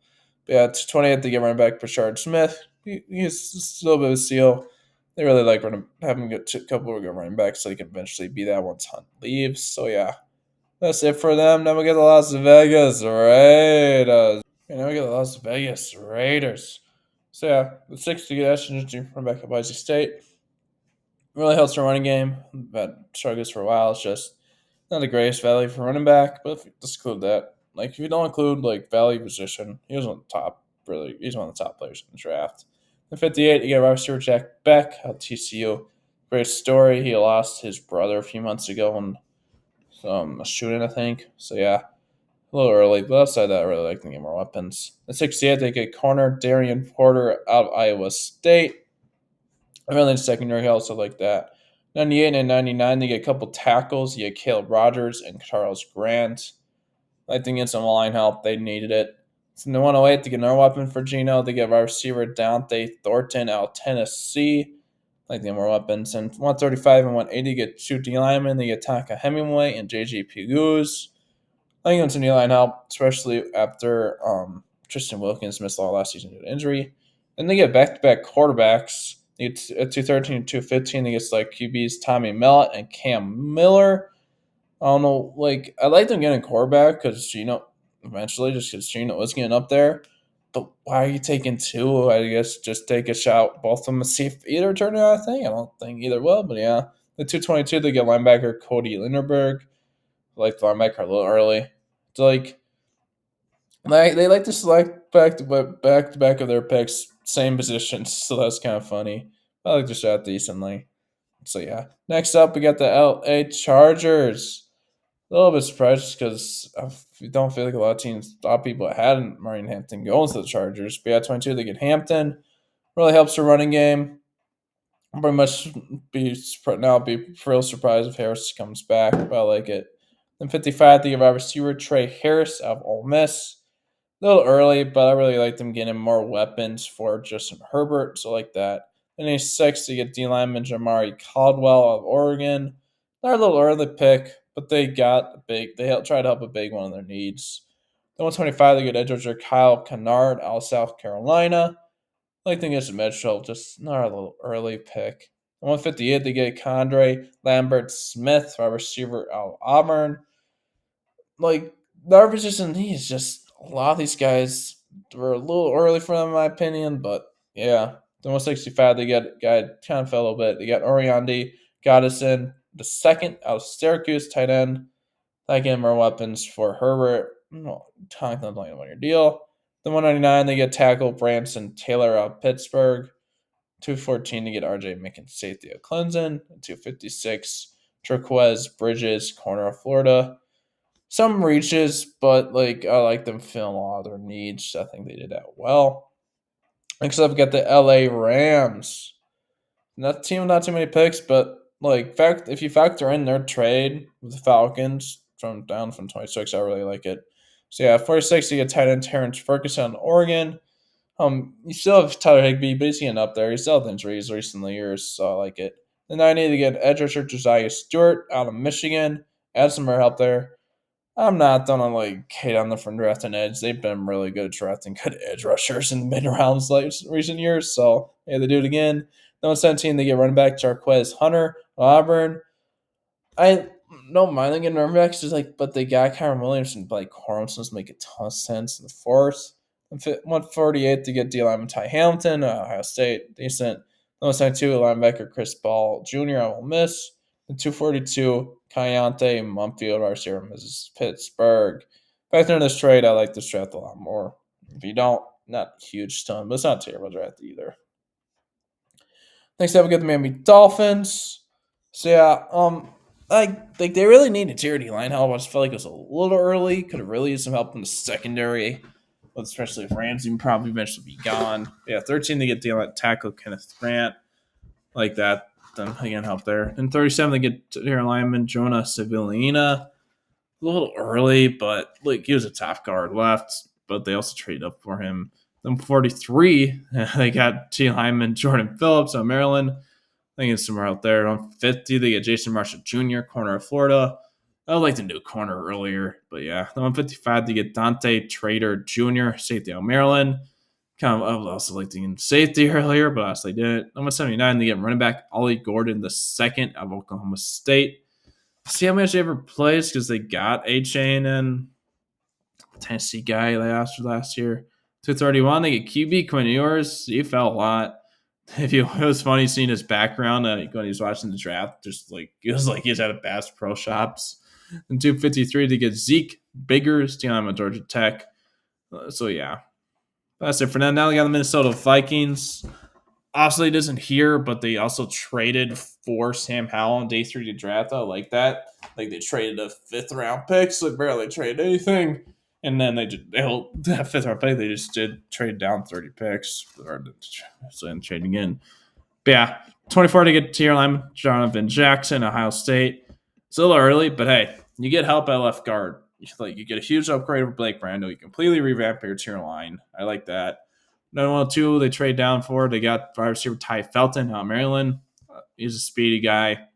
But yeah, it's 28th to get running back Rashard Smith. He's still a bit of a steal. They really like having a couple of good running backs so he can eventually be that once Hunt leaves. So yeah, that's it for them. Then we get the Las Vegas Raiders. And then we get the Las Vegas Raiders. So yeah, the 60 get Ashton run back at Boise State. Really helps the running game, but struggles for a while. It's just not the greatest value for running back, but if you just include that, like if you don't include like value position, he was on the top. Really, he's one of the top players in the draft. The 58, you get wide receiver Jack Beck at TCU. Great story. He lost his brother a few months ago in a shooting, I think. So yeah, a little early, but outside that, I really like to get more weapons. At 68, they get corner Darian Porter out of Iowa State. I really like secondary, I also like that. 98 and 99, they get a couple tackles. You get Caleb Rogers and Charles Grant. I think it's some line help. They needed it. So in the 108, they get another weapon for Geno. They get wide receiver Dante Thornton out of Tennessee. I like the more weapons. And 135 and 180, get two D linemen. They get Taka Hemingway and JJ Puguz. I think it's a new line help, especially after Tristan Wilkins missed all last season due to injury. Then they get back-to-back quarterbacks. It's at 213 and 215. They get like QBs Tommy Mellott and Cam Miller. I don't know. Like I like them getting a quarterback because eventually just because Geno was getting up there. But why are you taking two? I guess just take a shot both of them and see if either turn out a thing. I don't think either will, but yeah. The 222 they get linebacker Cody Linderberg. I like the linebacker a little early. It's like they like to select back of their picks, same positions, so that's kind of funny. I like to shot decently. So yeah. Next up, we got the LA Chargers. A little bit surprised because I don't feel like a lot of people had Marine Hampton going to the Chargers. But yeah, 22, they get Hampton. Really helps the running game. I'll pretty much be real surprised if Harris comes back, but I like it. Then 55, they give wide receiver Trey Harris of Ole Miss. A little early, but I really like them getting more weapons for Justin Herbert, so I like that. Then he's 6 to get D lineman Jamari Caldwell of Oregon. They're a little early pick, but they got a big. They tried to help a big one of their needs. Then 125, they get edge rusher Kyle Kennard out of South Carolina. I like them get some edge help, just not a little early pick. 158, they get Condre Lambert Smith, wide receiver out of Auburn. Like their position, he's just a lot of these guys were a little early for them, in my opinion. But yeah, the 165 they get guy kind of fell a little bit. They got Oriandi Goddison, the second out of Syracuse, tight end. That getting more weapons for Herbert. Talking about your deal. Then 199, they get tackle Branson Taylor out of Pittsburgh. 214 to get RJ Mickens safety of Clemson. 256, Turquoise Bridges, corner of Florida. Some reaches, but like I like them filling a lot of their needs. I think they did that well. Next up, we got the LA Rams. Not team, not too many picks, but like fact, if you factor in their trade with the Falcons from down from 26, I really like it. So yeah, 46, you get tight end Terrence Ferguson, Oregon. You still have Tyler Higbee, but he's getting up there. He's still had injuries recently years, so I like it. Then I need to get edge rusher Josiah Stewart out of Michigan. Add some more help there. I'm not gonna like hate on them for drafting edge. They've been really good at drafting good edge rushers in the mid rounds like recent years. So yeah, they do it again. Then 117, they get running back Jarquez Hunter, Auburn. I don't mind them getting running backs, just like, but they got Kyron Williams and Blake Corum, so make a ton of sense in the fourth. 148 to get D lineman Ty Hamilton, Ohio State, decent. 172 linebacker Chris Ball Jr. I will miss. And 242 Kayante Mumfield, our serum is Pittsburgh. Factor in this trade, I like this draft a lot more. If you don't, not a huge stun, but it's not a terrible draft either. Next up, we got the Miami Dolphins. So yeah, like they really need a tier D line help. I just felt like it was a little early. Could have really used some help in the secondary, but especially if Ramsey would probably eventually be gone. Yeah, 13 to get the tackle Kenneth Grant, like that. Then again, help there. And 37 they get their lineman Jonah Civiliana. A little early, but like he was a top guard left, but they also traded up for him. Then 43, they got T lineman Jordan Phillips of Maryland. I think it's somewhere out there. On 50, they get Jason Marshall Jr., corner of Florida. I would like to do a corner earlier, but yeah. Then on 55, they get Dante Trader Jr., safety out of Maryland. I would also like to get safety earlier, but honestly didn't. Number 79, they get running back Ollie Gordon, the second of Oklahoma State. See how much he ever plays because they got A-Chain and Tennessee guy they asked for last year. 231, they get QB Quinn Ewers. He fell a lot. It was funny seeing his background when he was watching the draft. Just like it was like he was at a Bass Pro Shops. And 253 to get Zeke Biggers, team at Georgia Tech. So yeah, that's it for now. Now we got the Minnesota Vikings. Obviously, it isn't here, but they also traded for Sam Howell on day 3 to draft. I like that. Like they traded a 5th round pick, so they barely traded anything. And then that 5th round pick, they just did trade down 30 picks, so then trade again. But yeah, 24 to get tier lineman Jonathan Jackson, Ohio State. It's a little early, but hey, you get help at left guard. You get a huge upgrade over Blake Brando. You completely revamp your tier line. I like that. 912, they trade down for. They got wide receiver Ty Felton out of Maryland. He's a speedy guy.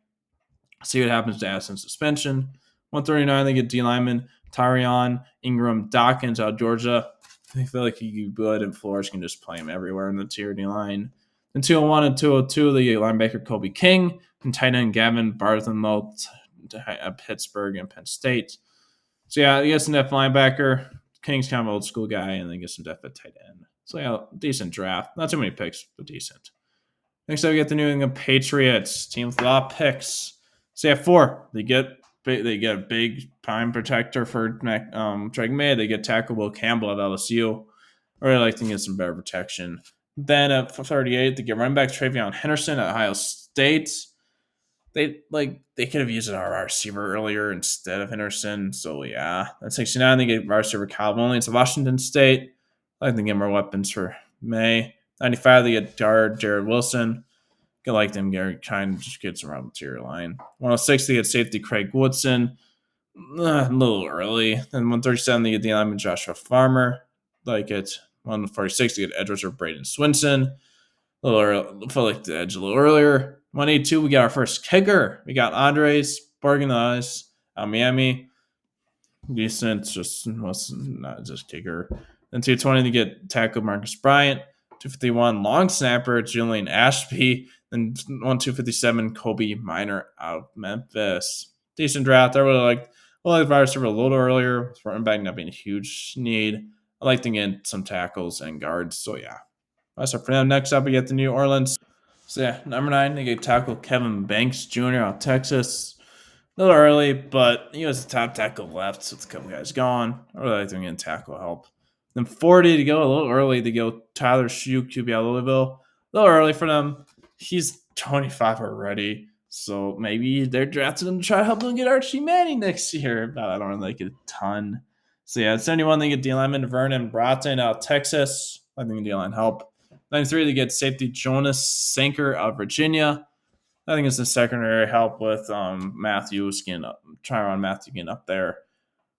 See what happens to Addison suspension. 139, they get D lineman Tyrion Ingram Dawkins out of Georgia. I feel like you good, and Flores can just play him everywhere in the tier D line. Then 201 and 202, they get linebacker Kobe King and tight end Gavin Barthelmelt at Pittsburgh and Penn State. So yeah, you get some depth linebacker. King's kind of an old school guy, and then get some depth at tight end. So yeah, decent draft. Not too many picks, but decent. Next up, we get the New England Patriots, team with a lot of picks. So yeah, 4. They get a big prime protector for Drake May. They get tackle Will Campbell at LSU. I really like to get some better protection. Then at 38, they get running back Travion Henderson at Ohio State. They could have used an RR receiver earlier instead of Henderson. So yeah, at 69, they get wide receiver Kyle Williams at Washington State. I like to get more weapons for May. 95, they get guard Jared Wilson. I like them trying to just get some raw material line. 106, they get safety Craig Woodson. A little early. Then 137, they get the lineman Joshua Farmer. Like it. 146, they get edge rusher Braden Swinson. A little early, felt like the edge a little earlier. 182, we got our first kicker. We got Andres Borginez out of Miami. Decent, just not just kicker. Then 220 to get tackle Marcus Bryant. 251 long snapper Julian Ashby. Then 257 Kobe Minor out of Memphis. Decent draft. I really like virus a little earlier. Running back not being a huge need. I like to get some tackles and guards. So yeah. That's it for now. Next up, we get the New Orleans. So yeah, number 9, they get tackle Kevin Banks Jr. out of Texas. A little early, but he was the top tackle left, so it's a couple guys gone. I really like to get tackle help. Then 40 to go, a little early to go. Tyler Shue, QB out of Louisville. A little early for them. He's 25 already. So maybe they're drafting him to try to help them get Archie Manning next year. But I don't really like it a ton. So yeah, at 71, they get D lineman Vernon Broughton out of Texas. I think D line help. 93, they get safety Jonas Sanker out of Virginia. I think it's the secondary help with Matthews getting up, Tyrann Mathieu getting up there.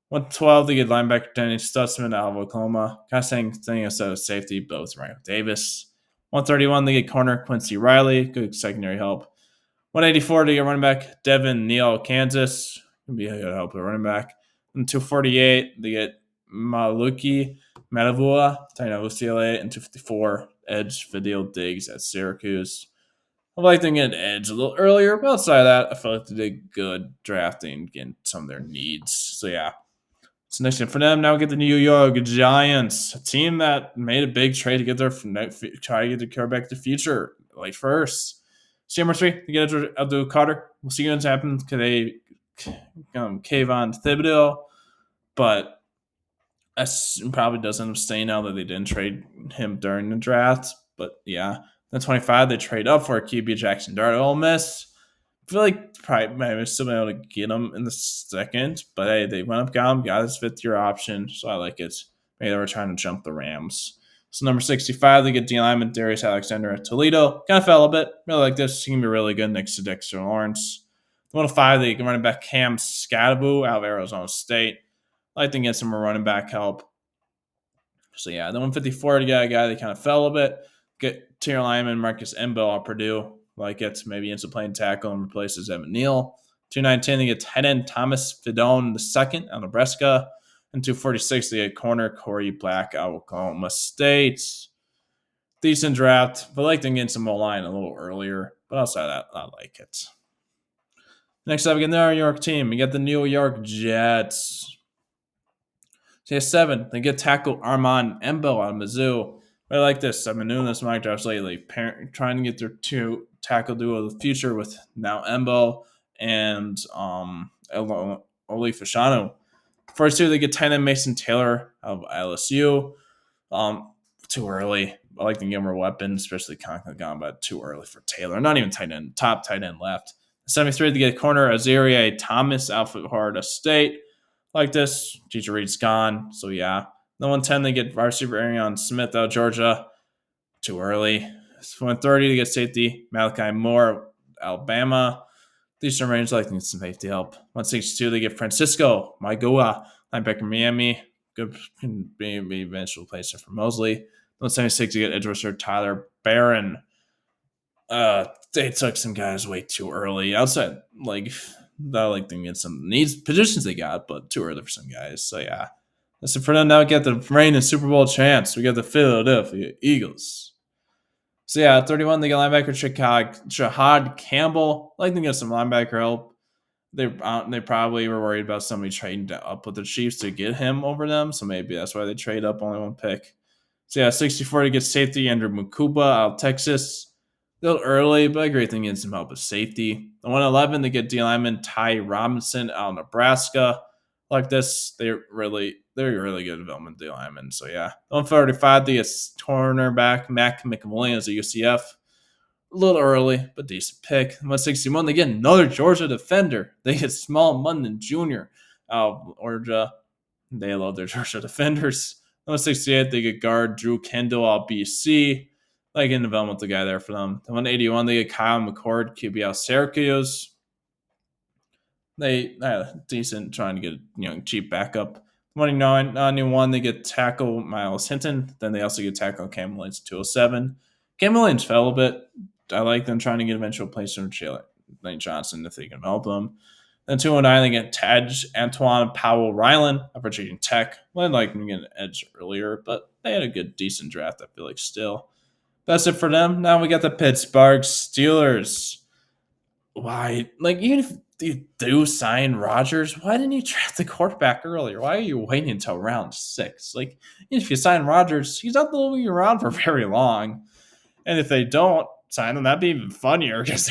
112, they get linebacker Danny Stutzman out of Oklahoma. Kind of saying thing instead of safety, but with Ryan Davis. 131, they get corner Quincy Riley, good secondary help. 184, they get running back Devin Neal, Kansas. Could be a good help with running back. And 248, they get Maluki Malavua, tight end UCLA. And 254, edge Fadil Diggs at Syracuse. I'd like to get an edge a little earlier, but outside of that, I feel like they did good drafting, getting some of their needs. So yeah. So next thing for them, now we get the New York Giants, a team that made a big trade to get their try to get their quarterback of the future, late first. So number 3, they get Abdul Carter. We'll see what's happened. Could they Kayvon Thibodeau? But probably does end up staying now that they didn't trade him during the draft. But yeah, then 25, they trade up for a QB Jackson Dart at Ole Miss. I feel like probably maybe still be able to get him in the second, but hey, they went up, got him, got his 5th year option, so I like it. Maybe they were trying to jump the Rams. So number 65, they get D lineman Darius Alexander at Toledo. Kind of fell a bit. Really like this. He can be really good next to Dexter Lawrence. 105, they get running back Cam Scadaboo out of Arizona State. I like to get some more running back help. So yeah, the 154 to get a guy that kind of fell a bit. Get tier lineman Marcus Embo at Purdue. Like it, maybe into playing tackle and replaces Evan Neal. 219, they get tight end Thomas Fidone II out of Nebraska. And 246, they get corner Corey Black out of Oklahoma State. Decent draft, but I like to get some O-line a little earlier. But outside of that, I like it. Next up, we get the New York team. We get the New York Jets. So 7, they get tackle Armand Embo out of Mizzou. I like this. I've been doing this mock drafts lately, trying to get their 2 tackle duo of the future with now Embo and Oli Fashanu. First 2, they get tight end Mason Taylor of LSU. Too early. I like to get more weapons, especially Conklin gone, but too early for Taylor. Not even tight end, top tight end left. 73, they get corner Azaria Thomas out of Florida State. Like this, Teacher Reed's gone, so yeah. The 110, they get receiver Arion Smith out of Georgia. Too early. 130, they get safety Malachi Moore, Alabama. Decent range, like need some safety help. 162, they get Francisco Maigua, linebacker Miami. Good, can be eventual replacement for Mosley. 176, they get edge rusher Tyler Barron. They took some guys way too early. Outside, like I like them get some needs positions they got, but too early for some guys. So yeah. So for them now, we get the reigning Super Bowl champs. We got the Philadelphia Eagles. So yeah, 31, they get linebacker Shahad Campbell. I like to get some linebacker help. They probably were worried about somebody trading up with the Chiefs to get him over them, so maybe that's why they trade up only 1 pick. So yeah, 64 to get safety Andrew Mukuba out of Texas. A little early, but a great thing getting some help with safety. The 111, they get D lineman Ty Robinson out of Nebraska. Like this, they're really good development D linemen. So yeah, 135, they get cornerback Mac McWilliams at UCF. A little early, but decent pick. 161, they get another Georgia defender. They get Small Munden Jr. out of Georgia. They love their Georgia defenders. 168, they get guard Drew Kendall out of BC. Like in development, the guy there for them. The 181, they get Kyle McCord, QB out of Syracuse. They decent, trying to get cheap backup. 191, they get tackle Miles Hinton. Then they also get tackle Cam Williams 207. Cam Williams fell a bit. I like them trying to get eventual placement for Lane Johnson if they can help them. Then 209, they get Taj Antoine Powell Ryland of Virginia Tech. I'd like them to get an edge earlier, but they had a good, decent draft, I feel like, still. That's it for them. Now we got the Pittsburgh Steelers. Why? Like, even if you do sign Rodgers, why didn't you draft the quarterback earlier? Why are you waiting until round 6? Like, if you sign Rodgers, he's not going to be around for very long. And if they don't sign him, that'd be even funnier because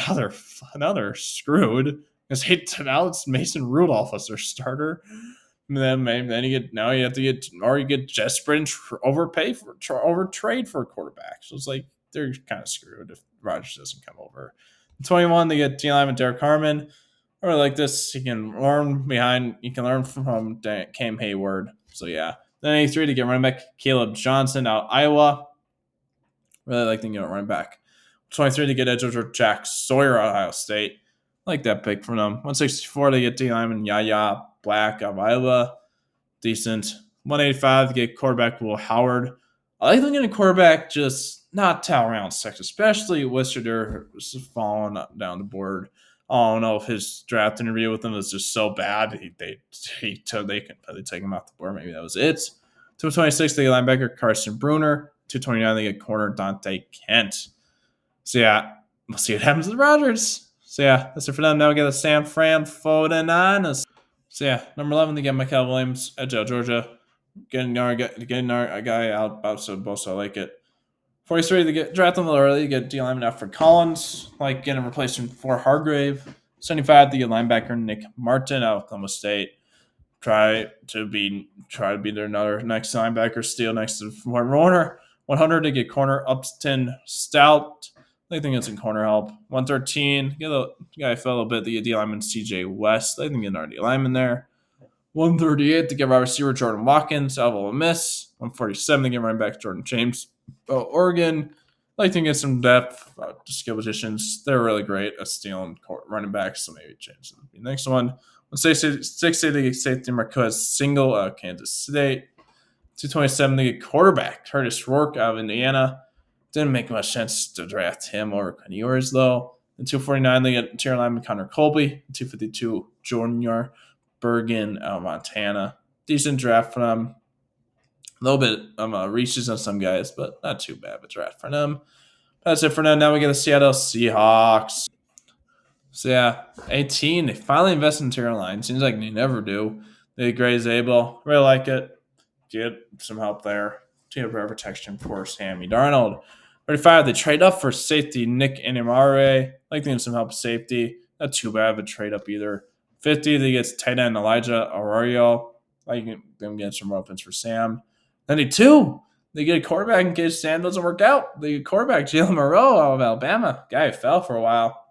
now they're screwed. Because now it's Mason Rudolph as their starter. And then maybe then you get now you have to get or you get desperate and overpay for over trade for a quarterback. So it's like they're kind of screwed if Rodgers doesn't come over. 21, they get D line and Derek Harmon. Or like this, you can learn behind. You can learn from Cam Hayward. So yeah. Then 83 to get running back Caleb Johnson out of Iowa. Really like thinking about running back. 23 to get edge rusher Jack Sawyer out of Ohio State. Like that pick from them. 164 to get D lineman Yaya Black out of Iowa. Decent. 185 to get quarterback Will Howard. I like thinking a quarterback just not top round six, especially Wister falling down the board. I don't know if his draft interview with them was just so bad. They completely take him off the board. Maybe that was it. 226 they get linebacker Carson Bruner. 229 they get corner Dante Kent. So yeah, we'll see what happens with Rodgers. So yeah, that's it for them. Now we get the San Fran 49ers. So yeah, number 11 they get Michael Williams, edge out Georgia. Getting our guy out both so I like it. 43 they get draft them a little early. You get D lineman Alfred Collins, like getting a replacement for Hargrave. 75 they get linebacker Nick Martin out of Oklahoma State. Try to be their another next linebacker steal next to Warner. 100 to get corner Upton Stout. I think it's in corner help. 113 get a guy fell a bit. The D lineman CJ West. I think get an D lineman there. 138 to get wide receiver Jordan Watkins out of Ole Miss. 147 to get running back Jordan James. Oregon. I like to get some depth, skill positions. They're really great at stealing running backs, so maybe change them. The next one, 60 to get safety Marquez Single Kansas State. 227 to get quarterback Curtis Rourke out of Indiana. Didn't make much sense to draft him over Ewers, though. And 249 they get interior lineman Connor Colby. 252 Junior Bergen out of Montana. Decent draft for them. A little bit of reaches on some guys, but not too bad of a draft for them. That's it for now. Now we get the Seattle Seahawks. So yeah, 18. They finally invested in interior line. Seems like they never do. They get Gray Zabel. Really like it. Get some help there. Team protection for Sammy Darnold. 35. They trade up for safety Nick Inimare. Like they need some help safety. Not too bad of a trade up either. 50. They get tight end Elijah Arroyo. Like them get some weapons for Sam. 92. They get a quarterback in case Sam doesn't work out. They get quarterback Jalen Moreau out of Alabama. Guy fell for a while.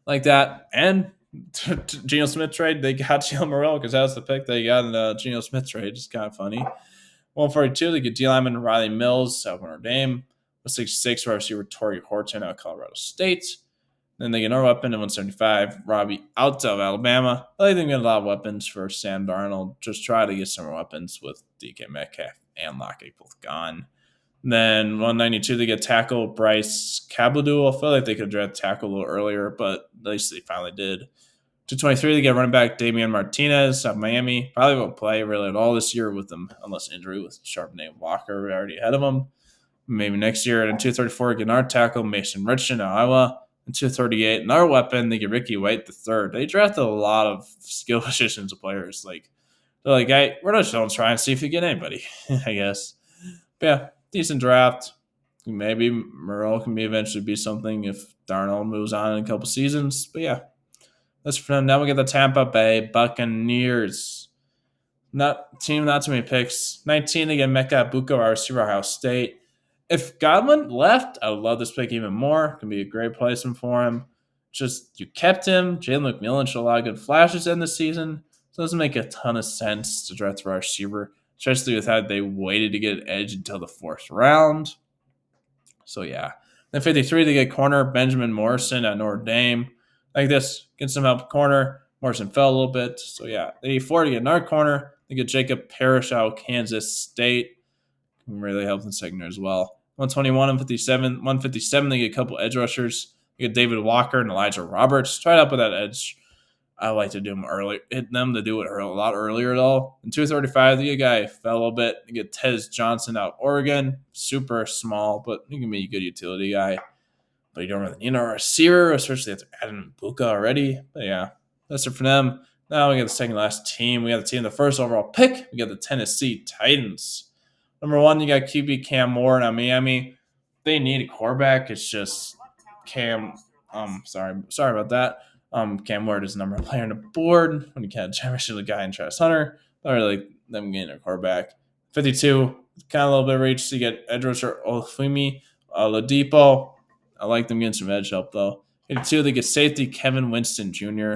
Like that. And Geno Smith trade, they got Jalen Moreau because that was the pick they got in the Geno Smith trade. It's kind of funny. 142, they get D lineman Riley Mills out of Notre Dame. 166, wide receiver Torrey Horton out of Colorado State. Then they get another weapon in 175, Robbie out of Alabama. I think they get a lot of weapons for Sam Darnold. Just try to get some more weapons with DK Metcalf and Lockett both gone. Then 192, they get tackle Bryce Caboodle. I feel like they could draft tackle a little earlier, but at least they finally did. 223, they get running back Damian Martinez of Miami. Probably won't play really at all this year with them, unless injury with Charbonnet and Walker already ahead of them. Maybe next year. And 234, get another tackle Mason Richardson of Iowa. And 238, another weapon, they get Ricky White the third. They drafted a lot of skill positions of players. Like they're like, hey, we're just going to try and see if you get anybody, I guess. But yeah, decent draft. Maybe Moreau can eventually be something if Darnold moves on in a couple seasons. But yeah, that's for them. Now we get the Tampa Bay Buccaneers. Not too many picks. 19, they get Mecca Buko, our receiver, Ohio State. If Godwin left, I would love this pick even more. It can be a great placement for him. Just you kept him. Jalen McMillan showed a lot of good flashes in the season. So it doesn't make a ton of sense to draft a receiver, especially with how they waited to get an edge until the fourth round. So yeah. Then 53, they get corner Benjamin Morrison at Notre Dame. Like this, get some help corner. Morrison fell a little bit. So yeah. 84, they get another corner. They get Jacob Parrish out of Kansas State. Really helped in the second year as well. 121 and 57. 157, they get a couple edge rushers. You get David Walker and Elijah Roberts. Try it up with that edge. I like to do them early. Hit them to do it a lot earlier, though. In 235, the guy fell a little bit. You get Tez Johnson out of Oregon. Super small, but he can be a good utility guy. But you don't really need a receiver, especially after adding Buka already. But yeah, that's it for them. Now we got the second last team. We got the team, the first overall pick. We got the Tennessee Titans. Number 1, you got QB Cam Moore out of Miami. They need a quarterback. It's just Cam. Sorry about that. Cam Ward is number one player on the board when you can't championship the guy in Travis Hunter. I really like them getting a quarterback. 52, kind of a little bit of reach to get edge rusher Olufemi Ladipo. I like them getting some edge help though. 52, they get safety Kevin Winston Jr.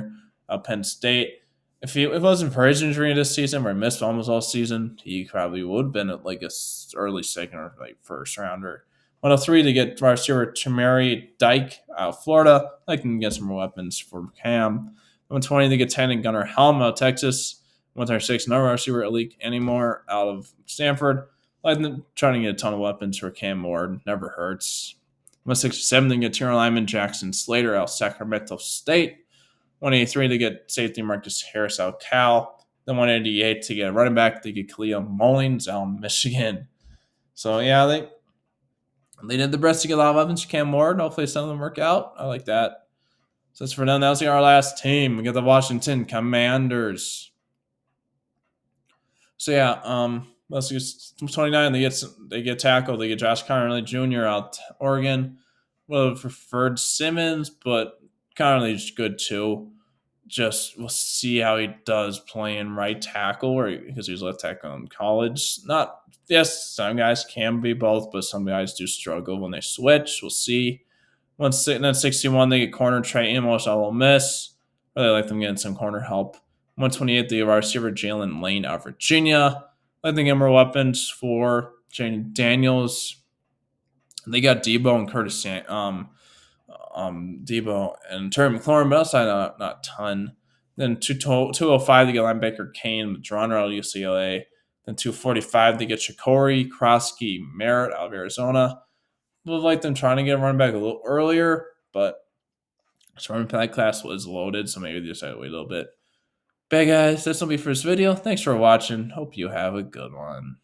Penn State. If it wasn't for his injury this season, where he missed almost all season, he probably would have been at like a early second or like first rounder. 103 to get wide receiver Tamari Dyke out of Florida. I can get some more weapons for Cam. 120 to get tight end Gunnar Helm out of Texas. 136 no wide receiver Elite anymore out of Stanford. Like trying to get a ton of weapons for Cam Ward. Never hurts. 167 to get Tyrell Lyman Jackson Slater out of Sacramento State. 183 to get safety Marcus Harris out of Cal. Then 188 to get running back to get Khalil Mullins out of Michigan. So yeah, they did the best to get a lot of weapons for Cam Ward. Hopefully some of them work out. I like that. So that's for them. That was our last team. We got the Washington Commanders. So yeah, let's get 29. They get tackled. They get Josh Connerly Jr. out Oregon. Would have preferred Simmons, but Connerly's good too. Just we'll see how he does playing right tackle, or because he was left tackle in college. Not yes, some guys can be both, but some guys do struggle when they switch. We'll see. Once then 61, they get corner Trey Amos out of Ole Miss. Really like them getting some corner help. 128, they have our receiver Jalen Lane out of Virginia. I think more weapons for Jane Daniels. They got Debo and Curtis Debo and Terry McLaurin, but outside not a ton. Then 205 they get linebacker Kane Madron out of UCLA. Then 245 they get Shakori Krosky Merritt out of Arizona. Would like them trying to get a running back a little earlier, but this running back class was loaded, so maybe they decided to wait a little bit. But guys, that's will be for this video. Thanks for watching. Hope you have a good one.